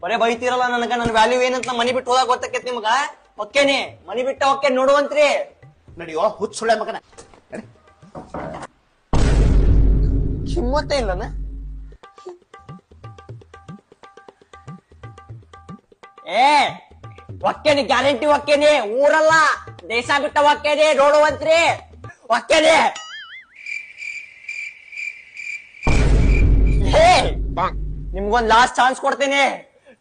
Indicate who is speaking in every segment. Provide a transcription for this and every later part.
Speaker 1: ಬರೇ ಬೈತೀರಲ್ಲ ನನಗ ನನ್ ವ್ಯಾಲ್ಯೂ ಏನಂತ ಮನಿ ಬಿಟ್ಟು ಹೋದಾಗ ಗೊತ್ತಕ್ಕೇತ್ ನಿಮ್ಗ. ಒಕ್ಕೇನಿ ಮನಿ ಬಿಟ್ಟ ಒಕ್ಕೆ ನೋಡುವಂತ್ರಿ.
Speaker 2: ನಡಿಯೋ ಹುಚ್ಚ ಸುಳ್ಳೆ ಮಗನ.
Speaker 1: ಕಿಮ್ಮತ್ತೇ ಇಲ್ಲನ. ಏ ಒಕ್ಕೇನಿ ಗ್ಯಾರಂಟಿ ಒಕ್ಕೇನಿ, ಊರಲ್ಲ ದೇಶ ಬಿಟ್ಟ ಒಕ್ಕೇನಿ ನೋಡುವಂತ್ರಿ. ಒಕ್ಕೇನಿ ನಿಮ್ಗೊಂದ್ ಲಾಸ್ಟ್ ಚಾನ್ಸ್ ಕೊಡ್ತೀನಿ.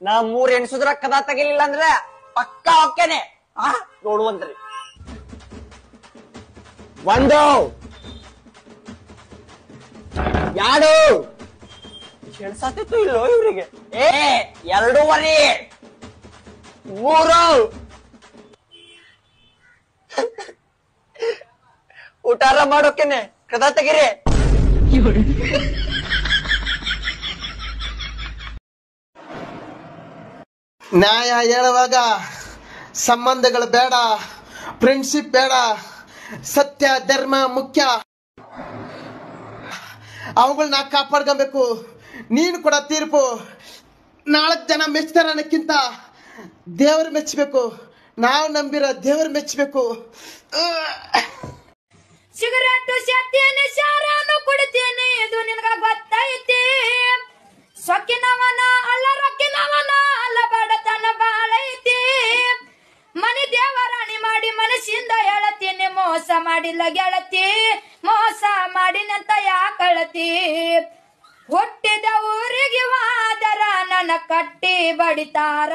Speaker 1: ನಾ 3 ಎಣ್ಸುದ್ರ ಕದ ತೆಗಿಲಿಲ್ಲ ಅಂದ್ರೆ ಪಕ್ಕಾ ಒಕ್ಕೇನೆ ನೋಡುವಂತ್ರಿ. 1 2 ಕೆಲ್ಸತ್ತಿತ್ತು ಇಲ್ಲೋ ಇವ್ರಿಗೆ. 2.5 3 ಊಟಾರ ಮಾಡೋಕೆನೆ ಕದ ತೆಗಿರಿ.
Speaker 3: ನ್ಯಾಯ ಹೇಳುವಾಗ ಸಂಬಂಧಗಳು ಬೇಡ, ಫ್ರೆಂಡ್ಶಿಪ್ ಬೇಡ, ಸತ್ಯ ಧರ್ಮ ಮುಖ್ಯ. ಅವುಗಳನ್ನ ಕಾಪಾಡ್ಕೊಬೇಕು. ನೀನು ಕೂಡ ತೀರ್ಪು 4 ಜನ ಮೆಚ್ತಾರ ಅನ್ನಕ್ಕಿಂತ ದೇವರು ಮೆಚ್ಚಬೇಕು. ನಾವು ನಂಬಿರೋ ದೇವರು ಮೆಚ್ಚಬೇಕು.
Speaker 4: ಸಿಗರೇಟು ಸೇತೀನಿ, ಶಾರಾನು ಕುಡಿತೀನಿ, ಇದು ನಿನಗ ಗೊತ್ತೈತಿ. ಸೊಕ್ಕಿನವನ ಅಲ್ಲ ರೊಕ್ಕಿನವನ ಅಲ್ಲ, ಬಡತನ ಬಾಳೈತಿ. ಮನಿ ದೇವರಾಣಿ ಮಾಡಿ ಮನಸ್ಸಿಂದ ಹೇಳತೀನಿ, ಮೋಸ ಮಾಡಿಲ್ಲ ಗೆಳತಿ, ಮೋಸ ಮಾಡಿನಂತ ಯಾಕಳತಿ. ಹುಟ್ಟಿದ ಊರಿಗೆ ಹೋದರ ನನ್ನ ಕಟ್ಟಿ ಬಡಿತಾರ,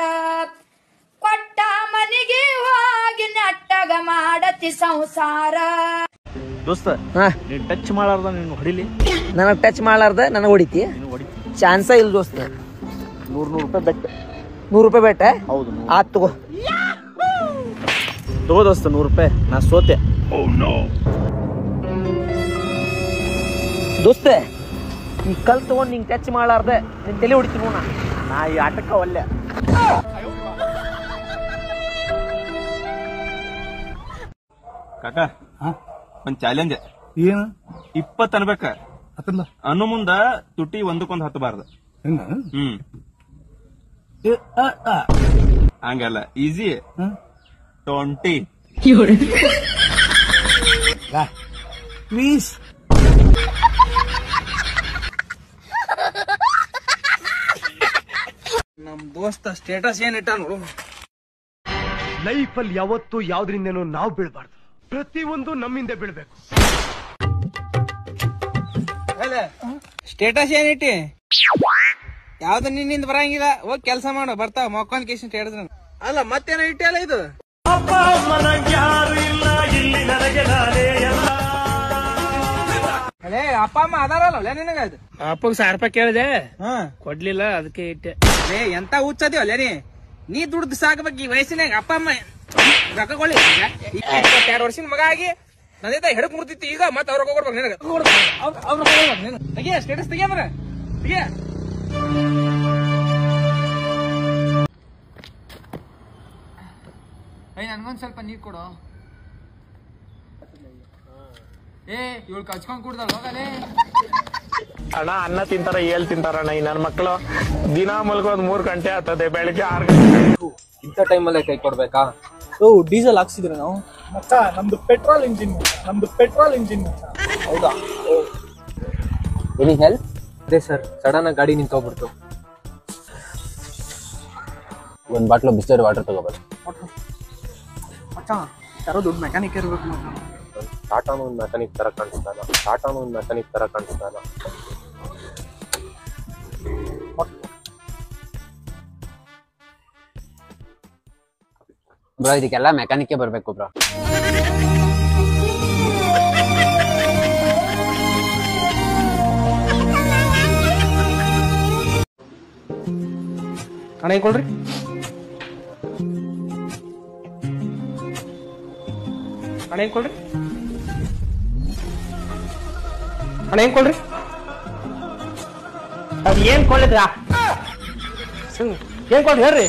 Speaker 4: ಕೊಟ್ಟ ಮನಿಗೆ ಹೋಗಿ ನೆಟ್ಟಗ ಮಾಡತಿ ಸಂಸಾರ.
Speaker 5: ದೋಸ್ತ ನೀನ್ ಟಚ್ ಮಾಡಾರ್ದ ನೀನು ಹೊಡಿಲಿ.
Speaker 1: ನನಗ್ ಟಚ್ ಮಾಡಾರ್ದ ನನಗ್ ಹೊಡಿತಿ? ಚಾನ್ಸ ಇಲ್ಲ ದೋಸ್ತ.
Speaker 5: 100 ರೂಪಾಯಿ ಬೆಟ್ಟ.
Speaker 1: 100 ರೂಪಾಯಿ ಬೆಟ್ಟ?
Speaker 5: ಹೌದು.
Speaker 1: ಆತ್ ತಗೋ
Speaker 5: ದೋಸ್ತ 100 ರೂಪಾಯಿ. ನಾ ಸೋತೆ.
Speaker 1: ದೋಸ್ತ ಈ ಕಲ್ ತಗೊಂಡ್ ನಿಂಗ್ ಟಚ್ ಮಾಡಾರ್ದ ನಿನ್ ತಲೆ ಹೊಡಿತೀನಿ ನೋಡ.
Speaker 5: ನಾ ಈ ಆಟಕ್ಕ ಒಲ್ಲೆ.
Speaker 6: ಕಾಕ ಒಂದ್ ಚಾಲೆಂಜ್.
Speaker 2: ಏನು
Speaker 6: 20 ಅನ್ಬೇಕ
Speaker 2: ಅತ್ತಲ್ಲ
Speaker 6: ಅನ್ನು ಮುಂದ ತುಟಿ ಒಂದಕ್ಕೊಂದ್ ಹತ್ತಬಾರ್ದು. ಹಂಗಲ್ಲ, ಈಸಿ. 20
Speaker 2: ಪ್ಲೀಸ್.
Speaker 1: ನಮ್ ದೋಸ್ತ ಸ್ಟೇಟಸ್ ಏನ್ ಇಟ್ಟ ನೋಡು.
Speaker 7: ಲೈಫಲ್ಲಿ ಯಾವತ್ತೂ ಯಾವ್ದ್ರಿಂದನೂ ನಾವು ಬೀಳ್ಬಾರ್ದು, ಪ್ರತಿಯೊಂದು ನಮ್ಮಿಂದ ಬೀಳ್ಬೇಕು.
Speaker 1: ಸ್ಟೇಟಸ್ ಏನ್ ಇಟ್ಟಿ? ಯಾವ್ದು ನಿನ್ನಿಂದ ಬರಂಗಿಲ್ಲ, ಹೋಗಿ ಕೆಲಸ ಮಾಡು, ಬರ್ತಾವ ಮಕ್ಕೊಂದ್ ಕೇಸ್ ಹೇಳಿದ್ರ. ಅಲ್ಲ ಮತ್ತೇನೋ ಇಟ್ಟಲ್ಲ ಇದು.
Speaker 7: ಅಪ್ಪ ಅಮ್ಮನ ಯಾರು ಇಲ್ಲ ಇಲ್ಲಿ, ನನಗೆ ನಾನೇ ಎಲ್ಲ.
Speaker 1: ಅದೇ ಅಪ್ಪ ಅಮ್ಮ ಅದಾರಲ್ಲ ನಿನಗ?
Speaker 8: ಅಪ್ಪಗ್ 1000 ರೂಪಾಯಿ ಕೇಳಿದೆ, ಕೊಡ್ಲಿಲ್ಲ, ಅದಕ್ಕೆ ಇಟ್ಟೆ.
Speaker 1: ಎಂತ ಹುಚ್ಚದಿವಲ್ಲ ನೀ ದುಡ್ದು ಸಾಕಬೇಕು ಈ ವಯಸ್ಸಿನಾಗ. ಅಪ್ಪ ಅಮ್ಮ ರೊಕ್ಕ ಕೊಳ್ಳಿ. 22 ವರ್ಷದ ಮಗ ಆಗಿ ನಂದ ಹೆಡಕ್ ಮುರ್ತಿತ್ತು, ಈಗ ಮತ್ತೆ ಅವ್ರ ಕೊಡ್ಬೇಕು ನಿನಗ. ತೆಗಿಯ ಸ್ಟೇಟಸ್ ತೆಗಿಯ ಮರ ತೆಗಿಯ. ನನ್ಗೊಂದ್ ಸ್ವಲ್ಪ ನೀರ್ ಕೊಡು. ಇವಳು ಕಚ್ಕೊಂಡ್ ಕುಡ್ದಲ್ಲ ಹೋಗಲೇ.
Speaker 8: ಅಣ್ಣ ಅನ್ನ ತಿಂತಾರ, ಏಳ್ ತಿಂತಾರಣ್ಣ. ಈ ನನ್ನ ಮಕ್ಕಳು ದಿನ ಮಲ್ಕೋದ್ 3 ಗಂಟೆ ಆಗ್ತದೆ, ಬೆಳಿಗ್ಗೆ 6 ಗಂಟೆ.
Speaker 1: ಇಂಥ ಟೈಮಲ್ಲೇ ಕೈ ಕೊಡ್ಬೇಕಾ? ಡೀಸೆಲ್ ಹಾಕ್ಸಿದ್ರೆ ನಾವು
Speaker 7: ನಮ್ದು ಪೆಟ್ರೋಲ್ ಇಂಜಿನ್,
Speaker 1: ಹೌದಾ? Any help? ಅದೇ ಸರ್, ಸಡನ್ ಆಗಿ ಗಾಡಿ ನಿಂತೋಗ್ಬಿಡ್ತು.
Speaker 9: ಒಂದ್ ಬಾಟ್ಲು ಬಿಸ್ಲರಿ ವಾಟರ್ ತಗೋಬೇಕು.
Speaker 1: ಯಾರೋ ದೊಡ್ಡ ಮೆಕ್ಯಾನಿಕ್ ಇರ್ಬೇಕು.
Speaker 9: ಟಾಟಾನು ಒಂದು ಮೆಕ್ಯಾನಿಕ್ ತರ ಕಾಣಿಸ್ತಾನ. ಬ್ರೋ ಇದಕ್ಕೆಲ್ಲ ಮೆಕ್ಯಾನಿಕ್ ಬರ್ಬೇಕು ಬ್ರೋ.
Speaker 1: ಹಣ ಕೊಡ್ರಿ. ಹಣ ಕೊಡ್ರಿ.
Speaker 8: ಅದ್ ಏನ್ ಕೊಳ್ಳಿದ್ರ? ಏನ್ ಕೊಡ್ರಿ ಹೇಳ್ರಿ.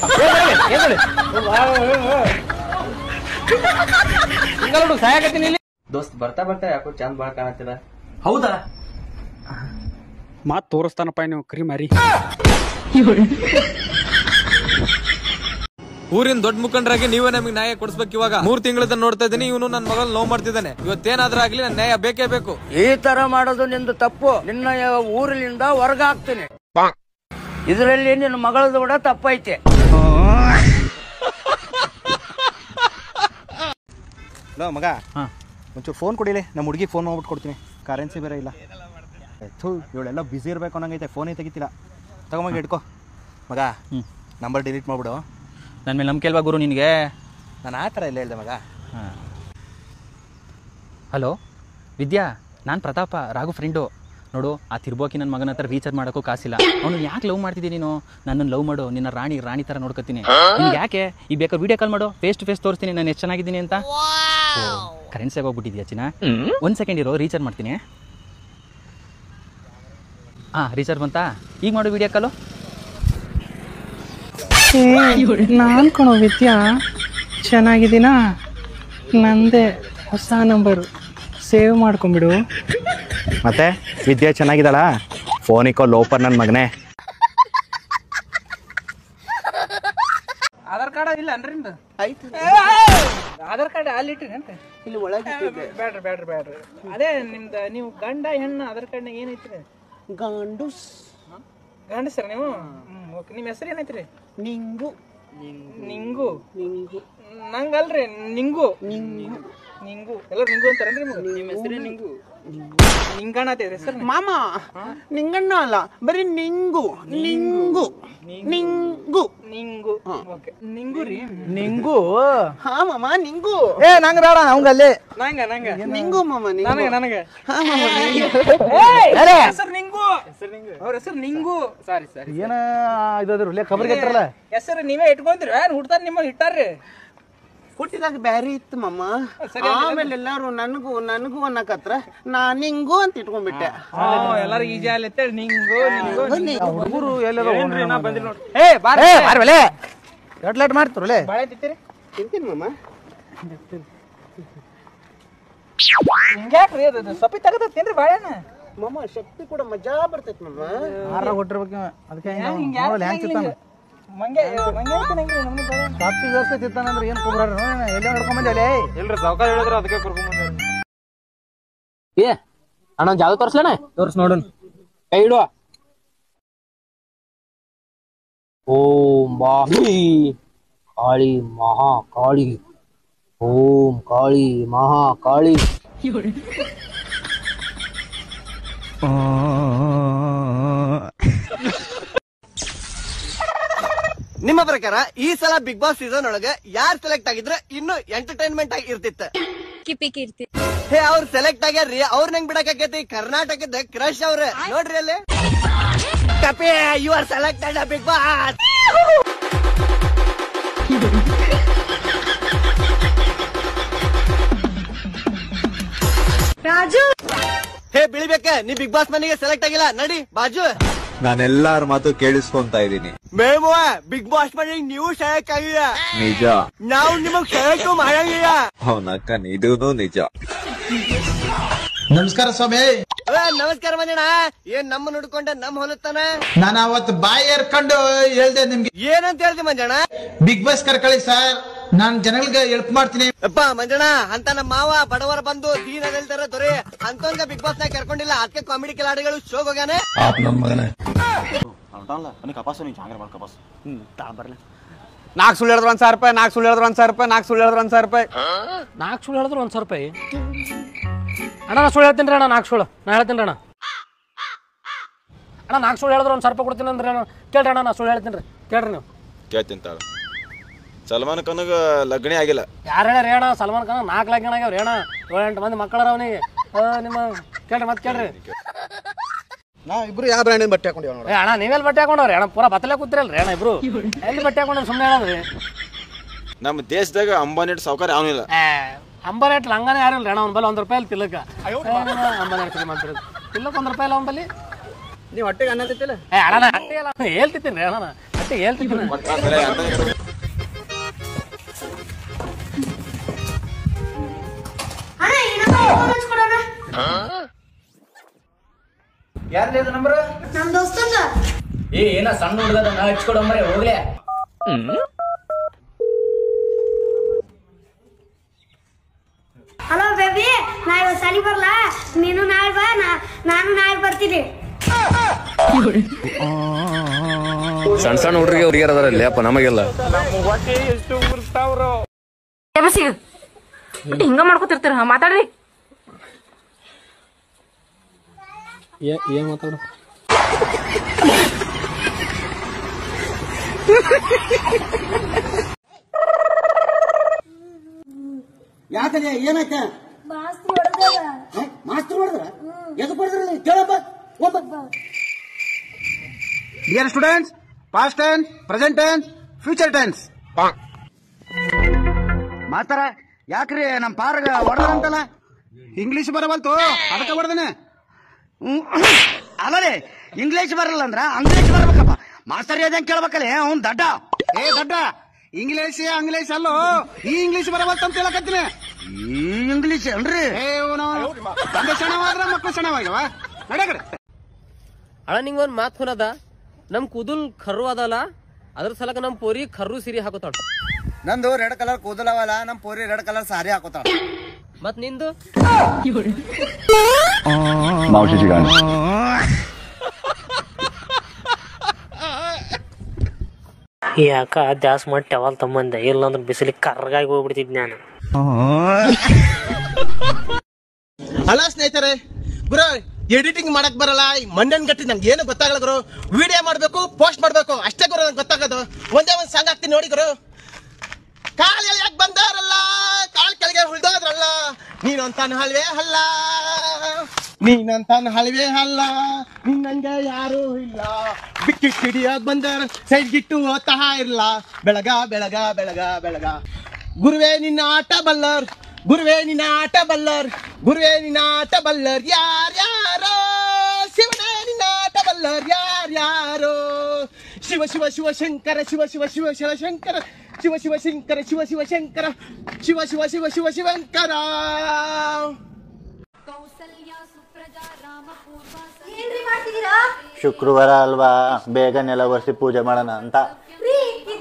Speaker 1: ಸಹಾಯಕತ್ತೀನಿ ಇಲ್ಲಿ.
Speaker 9: ದೋಸ್ತ್ ಬರ್ತಾ ಯಾಕೋ ಚಂದ ಬಾಳ ಕಾಣತ್ತಿಲ್ಲ.
Speaker 2: ಹೌದಾ?
Speaker 8: ಮಾತ್ ತೋರಿಸ್ತಾನಪ್ಪ ನೀವು ಕರಿ ಮಾರಿ.
Speaker 1: ಊರಿನ ದೊಡ್ಡ ಮುಖಂಡರಾಗಿ ನೀವೇ ನಮಗೆ ನ್ಯಾಯ ಕೊಡಿಸ್ಬೇಕು. ಇವಾಗ 3 ತಿಂಗಳಿಂದ ನೋಡ್ತಾ ಇದ್ದೀನಿ, ಇವನು ನನ್ನ ಮಗಳು ಲವ್ ಮಾಡ್ತಿದ್ದಾನೆ. ಇವತ್ತೇನಾದ್ರೂ ಆಗ್ಲಿ ನನ್ನ ನ್ಯಾಯ ಬೇಕೇ ಬೇಕು.
Speaker 10: ಈ ತರ ಮಾಡೋದು ನಿಂದು ತಪ್ಪು. ನಿನ್ನ ಊರಿನಿಂದ ಹೊರಗ ಹಾಕ್ತೀನಿ. ಇದರಲ್ಲಿ ನಿನ್ನ ಮಗಳದು ಕೂಡ ತಪ್ಪೈತೆ.
Speaker 5: ಮಗ ಒಂಚೂರು ಫೋನ್ ಕೊಡಿಲಿ, ನಮ್ಮ ಹುಡುಗಿ ಫೋನ್ ಮಾಡ್ಬಿಟ್ಟು ಕೊಡ್ತೀನಿ. ಕರೆನ್ಸಿ ಬೇರೆ ಇಲ್ಲ. ಇವಳೆಲ್ಲ ಬ್ಯುಸಿ ಇರಬೇಕು ಅನ್ನಂಗೈತೆ, ಫೋನೇ ತೆಗಿತಿಲ್ಲ. ತಗೊಂಬಾಗ ಇಟ್ಕೋ ಮಗ. ನಂಬರ್ ಡಿಲೀಟ್ ಮಾಡ್ಬಿಡು.
Speaker 11: ನನ್ನ ಮೇಲೆ ನಂಬಿಕೆ ಅಲ್ವಾ ಗುರು ನಿನಗೆ?
Speaker 5: ನಾನು ಆ ಥರ ಎಲ್ಲ ಹೇಳ್ದೆ ಮಗ.
Speaker 11: ಹಲೋ ವಿದ್ಯಾ, ನಾನು ಪ್ರತಾಪ, ರಾಘು ಫ್ರೆಂಡು. ನೋಡು, ಆ ತಿರ್ಬೋಕಿ ನನ್ನ ಮಗನ ಹತ್ರ ರೀಚಾರ್ಜ್ ಮಾಡೋಕ್ಕೂ ಕಾಸಿಲ್ಲ. ಅವನು ಯಾಕೆ ಲವ್ ಮಾಡ್ತಿದ್ದೀನಿ ನೀನು? ನನ್ನನ್ನು ಲವ್ ಮಾಡು, ನಿನ್ನ ರಾಣಿ ಥರ ನೋಡ್ಕೊತೀನಿ. ನಿನ್ಗೆ ಯಾಕೆ ಈ ಬೇಕಾದ್ರೆ ವೀಡಿಯೋ ಕಾಲ್ ಮಾಡು, ಫೇಸ್ ಟು ಫೇಸ್ ತೋರಿಸ್ತೀನಿ ನಾನು ಎಷ್ಟು ಚೆನ್ನಾಗಿದ್ದೀನಿ ಅಂತ. ಕರೆನ್ಸಿ ಹೋಗ್ಬಿಟ್ಟಿದ್ಯಾ ಚಿನ್ನ? 1 ಸೆಕೆಂಡ್ ಇರೋ, ರೀಚಾರ್ಜ್ ಮಾಡ್ತೀನಿ. ರೀಚಾರ್ಜ್ ಬಂತಾ? ಈಗ ಮಾಡು ವೀಡಿಯೋ ಕಾಲು.
Speaker 3: ನಾನು ಕಣೋ ವಿದ್ಯಾ, ಚೆನ್ನಾಗಿದ್ದೀನಾ? ನಂದೇ ಹೊಸ ನಂಬರು, ಸೇವ್ ಮಾಡ್ಕೊಂಬಿಡು.
Speaker 5: ಮತ್ತೆ ವಿದ್ಯಾ ಚೆನ್ನಾಗಿದ್ದಾಳ? ಫೋನಿಕೋ ಲೋಪರ್ ನನ್ನ ಮಗನೇ.
Speaker 1: ಆಧಾರ್ ಕಾರ್ಡ್ ಇಲ್ಲ ಅನ್ರಿ ಆಧಾರ್ ಕಾರ್ಡ್ ಅಲ್ಲಿ ಇಟ್ಟಿರಿ
Speaker 3: ಇಲ್ಲಿ ಒಳಗೆ
Speaker 1: ಬ್ಯಾಡ್ರಿ. ಅದೇ ನಿಮ್ದು ನೀವು ಗಂಡ ಹೆಣ್ಣು ಆಧಾರ್ ಕಾರ್ಡ್ನಾಗ ಏನೈತ್ರಿ? ಗಂಡಸ್ರ ನೀವು? ಓಕೆ. ನಿಮ್ಮ ಹೆಸರು ಏನೈತ್ರಿ?
Speaker 3: ನಿಂಗು.
Speaker 1: ನಂಗಲ್ರಿ, ನಿಂಗು ಎಲ್ಲರೂ ನಿಂಗು ಅಂತಾರನ್ರಿ ನಿಮ್ಗೆ? ನಿಮ್ಮ ಹೆಸರೇ ನಿಂಗು? ನಿಂಗಣ್ಣ ಅಂತ ಹೆಸರು
Speaker 3: ಮಾಮ. ನಿಂಗಣ್ಣ ಅಲ್ಲ, ಬರೀ ನಿಂಗು.
Speaker 1: ಓಕೆ. ನಿಂಗು ರೀ?
Speaker 3: ನಿಂಗು? ಹಾ ಮಾಮ, ನಿಂಗು.
Speaker 5: ನಂಗ ಬೇಡ, ಅವಂಗಲ್ಲಿ
Speaker 1: ನಂಗ
Speaker 3: ನಿಂಗು ಮಾಮ.
Speaker 1: ನನಗೆ ಹೆಸರು ನಿಂಗು. ಅವ್ರ ಹೆಸರು ನಿಂಗು. ಸಾರಿ
Speaker 5: ಏನ ಇದಾದ್ರು ಖಬರ್ಗೆ ಇಟ್ರಲ್ಲ.
Speaker 1: ಹೆಸರು ನೀವೇ ಇಟ್ಕೊಂತೀರಿ? ಹುಡ್ತಾರ ನಿಮ್ಮ ಇಟ್ಟಾರ್ರಿ?
Speaker 3: ಹುಟ್ಟಿದಾಗ ಬ್ಯಾರಿ ಇತ್ತು ಮಾಮ. ಆಮೇಲೆ ಎಲ್ಲಾರು ನನಗೂ ಅನ್ನಕತ್ರ ನಾ ನಿಂಗು ಅಂತ ಇಟ್ಕೊಂಡ್ಬಿಟ್ಟೆ.
Speaker 1: ಎಲ್ಲಾರು ಈಜಿ ಆಲತ್ತೆ ನಿಂಗು.
Speaker 5: ಹುಡುಗರು ಎಲ್ಲರೂ
Speaker 1: ಬಂದ್ರಿ ನೋಡಿ.
Speaker 5: ಲೇಟ್ ಮಾಡ್ತಾರಲ್ಲ.
Speaker 1: ಬಾಳೆ ತಿಂತೀರಿ?
Speaker 3: ತಿಂತೀನಿ ಮಾಮ.
Speaker 1: ಹಿಂಗ್ಯಾಕ್ರಿ ಅದು ಸೊಪ್ಪಿ ತಗದತ್ತೇನ್ರಿ ಬಾಳೆನ?
Speaker 3: ಮಾಮ ಶಕ್ತಿ ಕೂಡ ಮಜಾ ಬರ್ತೈತಿ ಮಾಮ.
Speaker 5: ಕೊಟ್ಟಿರ್ಬೇಕು ಅದಕ್ಕೆ
Speaker 1: ಸಪ್ಪಿ
Speaker 5: ಜಾಸ್ತಿ ತಿಂತಾನಂದ್ರೆ ಏನ್ ಕುಬ್ರ ಎಲ್ಲ ನೋಡ್ಕೊಂಡ್ ಬಂದೆ.
Speaker 1: ಇಲ್ರಿ ಸಾವ್ಕಾರ ಹೇಳಿದ್ರ ಅದಕ್ಕೆ ಕರ್ಕೊಂಡ್ ಬಂದ್ರಿ.
Speaker 9: ಅಣ್ಣ ಜಾಗ ತೋರ್ಸ್ಲಣ?
Speaker 11: ತೋರ್ಸ್ ನೋಡು.
Speaker 9: ಕೈ ಇಡುವ. ಓಂ ಬಾಹಿ ಕಾಳಿ ಮಹಾಕಾಳಿ. ಓಂ ಕಾಳಿ ಮಹಾಕಾಳಿ.
Speaker 3: ನಿಮ್ಮ ಪ್ರಕಾರ ಈ ಸಲ ಬಿಗ್ ಬಾಸ್ ಸೀಸನ್ ಒಳಗೆ ಯಾರು ಸೆಲೆಕ್ಟ್ ಆಗಿದ್ರೆ ಇನ್ನು ಎಂಟರ್ಟೈನ್ಮೆಂಟ್ ಆಗಿ ಇರ್ತಿತ್ತು? ಹೇ, ಅವ್ರು ಸೆಲೆಕ್ಟ್ ಆಗ್ಯಾರ್ರಿ, ಅವ್ರ ಹೆಂಗ್ ಬಿಡಕೈತಿ? ಕರ್ನಾಟಕದ ಕ್ರಶ್ ಅವ್ರ ನೋಡ್ರಿ ಅಲ್ಲಿ. ಕಪಿ, you are selected big boss.
Speaker 4: Raju,
Speaker 3: hey ಬಿಳಿಬೇಕ, ನೀ ಬಿಗ್ ಬಾಸ್ ಮನೆಗೆ ಸೆಲೆಕ್ಟ್ ಆಗಿಲ್ಲ, ನಡಿ ಬಾಜು.
Speaker 12: ನಾನೆಲ್ಲಾರ ಮಾತು ಕೇಳಿಸ್ಕೊಂತ ಇದ್ದೀನಿ.
Speaker 3: ಮೇಮು ಬಿಗ್ ಬಾಸ್ ಮನೆಗೆ ನೀವು ಸೆಲೆಕ್ಟ್ ಆಗಿಲ್ಲ.
Speaker 12: ನಿಜ.
Speaker 3: ನಾವು ನಿಮಗ್ ಸೆಲೆಕ್ಟ್ ಮಾಡಂಗಿಲ್ಲ.
Speaker 12: ಅವನಕ್ಕ ಇದೂ ನಿಜ.
Speaker 3: ನಮಸ್ಕಾರ ಸ್ವಾಮಿ. ನಮಸ್ಕಾರ ಮಂಜಣ್ಣ. ಏನ್ ನಮ್ಮ ನೋಡ್ಕೊಂಡೆ ನಮ್ಮ ಹೊಲತ್ತಾನ? ನಾನು ಅವತ್ತು ಬಾಯಿ ಏರ್ಕೊಂಡು ಹೇಳ್ದೆ ನಿಮ್ಗೆ. ಏನಂತ ಹೇಳ್ತಿ ಮಂಜಣ್ಣ? ಬಿಗ್ ಬಾಸ್ ಕರ್ಕೊಳ್ಳಿ ಸರ್, ನಾನ್ ಜನಗಳಿಗೆ ಹೆಲ್ಪ್ ಮಾಡ್ತೀನಿ. ಅಪ್ಪ ಮಂಜಣ್ಣ, ಅಂತ ನಮ್ಮ ಮಾವ ಬಡವರ ಬಂದು ದೀನ ಹೇಳ್ತಾರ ದೊರೆ ಅಂತಂಗ ಬಿಗ್ ಬಾಸ್ ನಾಗ ಕರ್ಕೊಂಡಿಲ್ಲ. ಅದಕ್ಕೆ ಕಾಮಿಡಿ ಕಿಲಾಡಿಗಳು ಶೋಗ್ ಹೋಗ್ಯಾನೆ.
Speaker 10: ನಾಲ್ಕು ಸುಳ್ಳು ಹೇಳಿದ್ರು 1,000 ರೂಪಾಯಿ, 4 ಸುಳ್ಳು ಹೇಳಿದ್ರು 1,000 ರೂಪಾಯಿ, 4 ಸುಳ್ಳು ಹೇಳಿದ್ರು 1,000 ರೂಪಾಯಿ.
Speaker 11: 4 ಸುಳ್ಳು ಹೇಳಿದ್ರು 1,000 ರೂಪಾಯಿ. ಅಣ್ಣ ನಾ ಸುಳ್ಳು ಹೇಳ್ತೀನಿ ಅಣ್ಣ. 4 ಸುಳ್ಳು ನಾ ಹೇಳ್ತೀನಿ ಅಣ್ಣ. 4 ಸುಳ್ಳು ಹೇಳಿದ್ರು 1,000 ರೂಪಾಯಿ ಕೊಡ್ತೀನಿ ಅಂದ್ರೆ ಕೇಳ್ರಿ ಅಣ್ಣ. ನಾ ಸುಳ್ಳು ಹೇಳ್ತೀನಿ ರೀ, ಕೇಳ್ರಿ ನೀವು.
Speaker 6: ಕೇಳ್ತೀನಿ ತಾಳ. ಸಲ್ಮಾನ್ ಖಾನ್ಗ ಲಗ್ನೇ ಆಗಿಲ್ಲ.
Speaker 11: ಯಾರು ಹೇಳ್ರಿ ಅಣ್ಣ? ಸಲ್ಮಾನ್ ಖಾನ್ 4 ಲಗ್ನ ಆಗ್ಯಾವ್ರಿ ಅಣ್ಣ. 7-8 ಮಂದಿ ಮಕ್ಕಳರ ಅವನಿಗೆ. ನಿಮ್ಮ ಕೇಳ್ರಿ, ಮತ್ತೆ ಕೇಳ್ರಿ.
Speaker 5: ನಾವ್ ಇಬ್ರು ಯಾವ ಬ್ರ್ಯಾಂಡಿನ ಬಟ್ಟೆ ಹಾಕೊಂಡಿವ್ ನೋಡಿ.
Speaker 11: ಅಣ್ಣ ನೀವೆಲ್ಲಿ ಬಟ್ಟೆ ಹಾಕೊಂಡವ್ರಿ ಅಣ್ಣ? ಪೂರಾ ಬತ್ತಲೆ ಕೂತಿರಲ್ರಿ ಅಣ್ಣ ಇಬ್ರು? ಎಲ್ಲಿ ಬಟ್ಟೆ ಹಾಕೊಂಡ್ರಿ ಸುಮ್ಮನೆ ಹೇಳದ್ರಿ?
Speaker 6: ನಮ್ಮ ದೇಶದಾಗ ಅಂಬಾನಿ ಸಾವುಕಾರ ಅವನಿಲ್ಲ.
Speaker 11: ಅಂಬಾನೇಟ್ ಹಂಗಾನೆ ಯಾರಿಲ್ರಿ ಅಣ್ಣ? ಅವ್ನ ಬಲ್ಲಿ 1 ರೂಪಾಯಿ ತಿಲ್ಲಕ. ಅಂಬಾನೇಟ್ ತಿಲ್ಲಕ್ 1 ರೂಪಾಯಿ ಇಲ್ಲ ಅವ್ನ ಬಲ್ಲಿ.
Speaker 3: ನೀವ್ ಹೊಟ್ಟೆಗೆ ಅನ್ನ ತಿಂತಿಲ್ಲ?
Speaker 11: ಅಣ್ಣ ಹಟ್ಟಿ ಎಲ್ಲ ಹೇಳ್ತಿದ್ದೀನಿ ರೀ ಅಣ್ಣ. ಹಟ್ಟಿ ಹೇಳ್ತಿದ್ದೀನಿ.
Speaker 3: ಯಾರ್ದು ನಂಬರ್?
Speaker 4: ನಮ್ ದೋಸ್ತಂದ.
Speaker 11: ಏನ ಸಣ್ಣ ಹುಡುಗದ ನಾ ಹಚ್ಕೊಡಂಬರೇ ಹೋಗ್ಲೆ.
Speaker 4: ಹಲೋ ಬೇಬಿ, ನಾ ಇವತ್ತು ಸಾಲಿ ಬರ್ಲ, ನೀನು ನಾಳೆ ಬಾ, ನಾನು ನಾಳೆ ಬರ್ತೀನಿ.
Speaker 13: ಸಣ್ಣ ಸಣ್ಣ ಹುಡುಗರಿಗೆ ಹುಡುಗಿಯರ್ ಅದಾರಲ್ಲಿ ಅಪ್ಪ, ನಮಗೆಲ್ಲ
Speaker 8: ಎಷ್ಟು ಉರ್ಸ್ತಾವ್ರು.
Speaker 14: ಹಿಂಗ ಮಾಡ್ಕೊತಿರ್ತೀರ, ಮಾತಾಡ್ರಿ.
Speaker 11: ಏನ್ ಮಾತಾಡ
Speaker 3: ಯಾಕಂದ್ರೆ ಏನಾಯ್ತ? ಮಾಸ್ಟರ್ ಹೊಡೆದ್ರ? ಎದು ಹೊಡೆದ್ರಲ್ಲ ಕೇಳಪ್ಪ. Dear students, past tense, present tense, future tense. ಮಾತಾರ ಯಾಕ್ರಿ ನಮ್ ಪಾರ್ಗ ಹೊಡೆದ್ರಂತಲ್ಲ? ಇಂಗ್ಲಿಷ್ ಬರಬಲ್ತು, ಅದಕ್ಕೆ ಹೊಡೆದನೆ. ಅಲ್ಲೇ ಇಂಗ್ಲಿಷ್ ಬರಲ್ಲ ಅಂದ್ರ ಅಂಗ್ಲೀಷ್ ಬರ್ಬೇಕಪ್ಪ. ಮಾಸ್ತರ್ ಹೇಳ್ದಂಗೆ ಕೇಳ್ಬೇಕಲ್ಲ ಅವ್ನ್ ದಡ್ಡ. ಏ ದಡ್ಡ, ಇಂಗ್ಲಿಷ್ ಅಲ್ಲೋ, ಈ ಇಂಗ್ಲಿಷ್ ಬರಬಲ್ತ ಅಂತ ಹೇಳಕತ್ತೀನಿ. ಈ ಇಂಗ್ಲಿಷ್ ಅನ್ರಿ ತಂದೆ ಸಣವಾದ್ರ ಮಕ್ಕಳು ಸಣವಾಗ್ಯವ. ನಡೆ
Speaker 9: ಅಣ್ಣ ನಿಂಗೊಂದ್ ಮಾತು ಹೊನದ, ನಮ್ ಕೂದಲ್ ಕರ್ರು ಅದಲ್ಲ, ಅದ್ರ ಸಲಕ ನಮ್ ಪೋರಿ ಕರ್ರು ಸಿರಿ ಹಾಕೋತಾಳ.
Speaker 3: ನಂದು ರೆಡ್ ಕಲರ್ ಕೂದಲವಲ್ಲ, ನಮ್ ಪೋರಿ ರೆಡ್ ಕಲರ್ ಸಾರಿ ಹಾಕೋತಾಳ.
Speaker 9: ಮತ್ ನಿಂದು ಯಾಕ ದ್ಯಾಸ್ ಮಾಡಿ ಟವಲ್ ತಮ್ಮಂದೆ, ಇಲ್ಲಂದ್ರೆ ಬಿಸಿಲಿಗೆ ಕರ್ಗಾಗಿ ಹೋಗ್ಬಿಡ್ತಿದ್ ನಾನು.
Speaker 3: ಅಲ್ಲ ಸ್ನೇಹಿತರೆ, ಗುರು ಎಡಿಟಿಂಗ್ ಮಾಡಕ್ ಬರಲ್ಲ, ಮಂಡ್ಯನ್ ಗಟ್ಟಿ ನಂಗೆ ಏನು ಗೊತ್ತಾಗಲ್ಲ ಗುರು. ವಿಡಿಯೋ ಮಾಡ್ಬೇಕು, ಪೋಸ್ಟ್ ಮಾಡ್ಬೇಕು, ಅಷ್ಟೇ ಗುರು ನಂಗೆ ಗೊತ್ತಾಗೋದು. ಒಂದೇ ಒಂದ್ ಸಾಂಗ್ ಹಾಕ್ತೀನಿ ನೋಡಿ ಗುರು. ಕಾಲ್ ಯಾಕೆ ಬಂದಾರಲ್ಲ, ಕಾಲ್ ಕೆಳಗೆ ಉಳ್ದೋದ್ರಲ್ಲ, ನೀನಂತಾನ ಹಲ್ವೆ ಹಲ್ಲ, ನೀನಂತಾನ ಹಲ್ವೆ ಹಲ್ಲ, ನಿನ್ನಂಗೆ ಯಾರು ಇಲ್ಲ, ಬಿಕ್ಕಿ ಹಿಡಿಯೋದ್ ಬಂದಾರ ಸೈಡ್ ಗಿಟ್ಟು ಓದ್ತಾ ಇರಲ್ಲ, ಬೆಳಗ ಬೆಳಗ ಬೆಳಗ ಬೆಳಗ. ಗುರುವೇ ನಿನ್ನ ಆಟ ಬಲ್ಲರ್, ಗುರುವೇ ನಿನ್ನ ಆಟ ಬಲ್ಲರ್, ಗುರುವೇ ನಿನ್ನ ಆಟ ಬಲ್ಲರ್ ಯಾರ್ಯಾರೋ, ಶಿವನೇ ನಿನ್ನ ಆಟ ಬಲ್ಲರ್ ಯಾರ್ಯಾರೋ. ಶಿವ ಶಿವ ಶಿವ ಶಂಕರ, ಶಿವ ಶಿವ ಶಿವ ಶಿವ ಶಂಕರ, ಶಿವ ಶಿವ ಶಂಕರ, ಶಿವ ಶಿವ ಶಂಕರ, ಶಿವ ಶಿವ ಶಿವ ಶಿವ ಶಿವಂಕರ.
Speaker 4: ಏನ್ರಿ ಮಾಡ್ತಿದ್ದೀರಾ?
Speaker 15: ಶುಕ್ರವಾರ ಅಲ್ವಾ, ಬೇಗ ನೆಲ ಒರೆಸಿ ಪೂಜೆ ಮಾಡೋಣ ಅಂತ.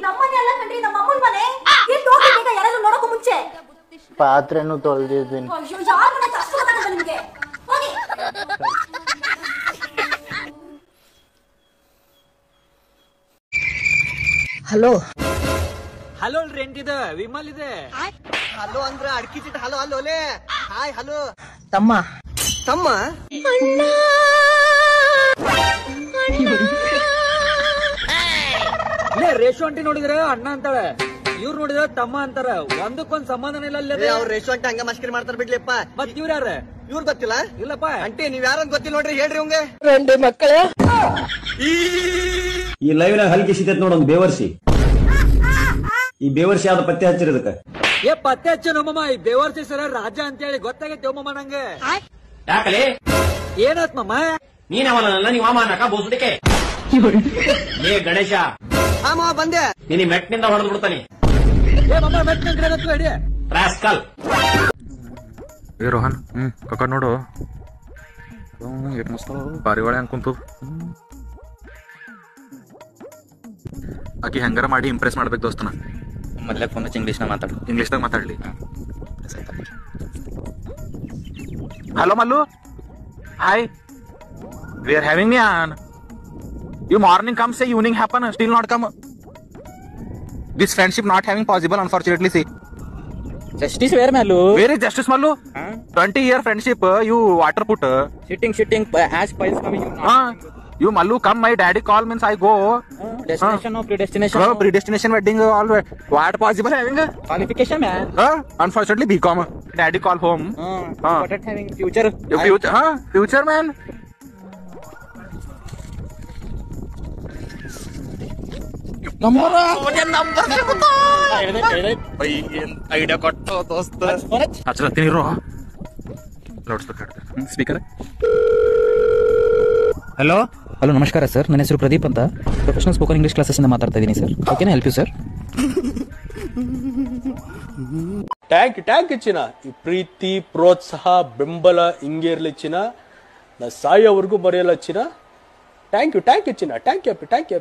Speaker 4: ನಮ್ಮನೆ ಅಲ್ಲ ಕಣ್ರಿ, ನಮ್ಮ ಅಮ್ಮನ ಮನೆ. ಯಾರಾದ್ರೂ ನೋಡೋಕು ಮುಂಚೆ
Speaker 15: ಪಾತ್ರೆನೂ ತೊಳೆದಿದ್ದೀನಿ.
Speaker 4: ನಿಮ್ಗೆ
Speaker 3: ಹಲೋ
Speaker 11: ಹಲೋ ರೆಂಟ್ ಇದೆ, ವಿಮಲ್ ಇದೆ.
Speaker 3: ಹಲೋ ಅಂದ್ರ ಅಡ್ಕಿ ಚಿಟ್ ಹಲೋ ಹಲೋಲೆ. ಹಾಯ್ ಹಲೋ ತಮ್ಮ. ತಮ್ಮ
Speaker 11: ರೇಷು ಅಂಟಿ ನೋಡಿದ್ರೆ ಅಣ್ಣ ಅಂತಾಳೆ, ಇವ್ರು ನೋಡಿದ್ರೆ ತಮ್ಮ ಅಂತಾರ. ಒಂದಕ್ಕೊಂದ್ ಸಂಬಂಧನ ಇಲ್ಲ.
Speaker 3: ಅವ್ರ ರೇಷು ಅಂಟಿ ಹಂಗ ಮಸ್ಕರಿ ಮಾಡ್ತಾರ ಬಿಡ್ಲಿಪ್ಪ.
Speaker 11: ಮತ್ ಇವ್ರ ಯಾರ?
Speaker 3: ಇವ್ರು ಗೊತ್ತಿಲ್ಲ?
Speaker 11: ಇಲ್ಲಪ್ಪ.
Speaker 3: ಅಂಟಿ ನೀವ್ ಯಾರಂತ ಗೊತ್ತಿಲ್ಲ ನೋಡ್ರಿ, ಹೇಳ್ರಿ ಅವಂಗೆ.
Speaker 9: ಮಕ್ಕಳ
Speaker 16: ಈ ಲೈವ್ನಾಗ ಹಲ್ಕಿ ಸಿಗ್ತೈತಿ ನೋಡೊಂದು ಬೇವರ್ಸಿ. ಈ ಬೇವರ್ಸಿ ಯಾವ್ದು ಪತ್ತೆ ಹಚ್ಚಿರೋದಕ್ಕ?
Speaker 11: ಏ ಪತ್ತೆ ಹಚ್ಚ ನಮ್ಮಮ್ಮ, ಈ ಬೇವರ್ಸಿ ಸರ ರಾಜ ಅಂತ ಹೇಳಿ ಗೊತ್ತಾಗೈತೆ ಮಮ್ಮ ನಂಗೆ.
Speaker 1: ಯಾಕಲೆ
Speaker 11: ಏನಾತ್ ಮಮ್ಮ?
Speaker 1: ನೀನ್ ಅವನಲ್ಲ, ನೀವ್ ಅಮ್ಮ ಅನ್ನಕ ಬೋಸುಡಿಕೆ. ಏ ಗಣೇಶ,
Speaker 3: ಬಂದೆ.
Speaker 1: ನಿನ್ನ ಮೆಟ್ನಿಂದ ಹೊಡೆದು ಬಿಡ್ತಾನೆ.
Speaker 11: ಏ ಮಮ್ಮ ಮೆಟ್ಟ ಹಿಡಿಯ
Speaker 1: ರಾಸ್ಕಲ್.
Speaker 5: ಏ ರೋಹನ್, ಕಕ್ಕ ನೋಡು ಏಟ್ ಮಸ್ತ ಪಾರಿವಾಳ ಹಂಗ್ ಕುಂತು. ಆಕಿ ಹೆಂಗಾರ ಮಾಡಿ ಇಂಪ್ರೆಸ್ ಮಾಡ್ಬೇಕು ದೋಸ್ತನ.
Speaker 11: ಮೊದ್ಲೇ ಫೋನ್ ಹಚ್ಚಿ ಇಂಗ್ಲೀಷ್ನಾಗ ಮಾತಾಡು.
Speaker 5: ಇಂಗ್ಲೀಷ್ದಾಗ ಮಾತಾಡ್ಲಿ. Hello Mallu, hi, we are having me on. You morning come say evening happen, still not come. This friendship not having possible, unfortunately. See.
Speaker 11: Justice where Mallu?
Speaker 5: Where is justice Mallu? 20-year friendship, you water put.
Speaker 11: Sitting, as piles coming.
Speaker 5: You Mallu come, my daddy call means I go.
Speaker 11: Destination or predestination?
Speaker 5: Predestination wedding, all what possible having?
Speaker 11: Qualification man.
Speaker 5: Unfortunately BCom. Daddy call home.
Speaker 11: What having future?
Speaker 5: Future man. Idea ಕೊಟ್ಟು ದೋಸ್ತ ಹಚ್ಚಲತ್ತೀನಿ loud speaker.
Speaker 11: Hello ನಮಸ್ಕಾರ sir, ನನ್ನ ಹೆಸರು ಪ್ರದೀಪ್ ಅಂತ, professional spoken English classes ಇಂದ ಮಾತಾಡ್ತಾ ಇದ್ದೀನಿ sir. ಓಕೆನಾ, ಹೆಲ್ಪ್ ಯು ಸರ್?
Speaker 17: ಟ್ಯಾಂಕ್ ಚಿನ್ನ. ಈ ಪ್ರೀತಿ, ಪ್ರೋತ್ಸಾಹ, ಬೆಂಬಲ ಹಿಂಗೆ ಇರ್ಲಿ ಚಿನ್ನ. ನಾ ಸಾಯೋವರೆಗೂ ಬರೆಯಲ್ಲ ಚಿನ್ನ. ಥ್ಯಾಂಕ್ ಯು ಚಿನ್ನ. Thank you.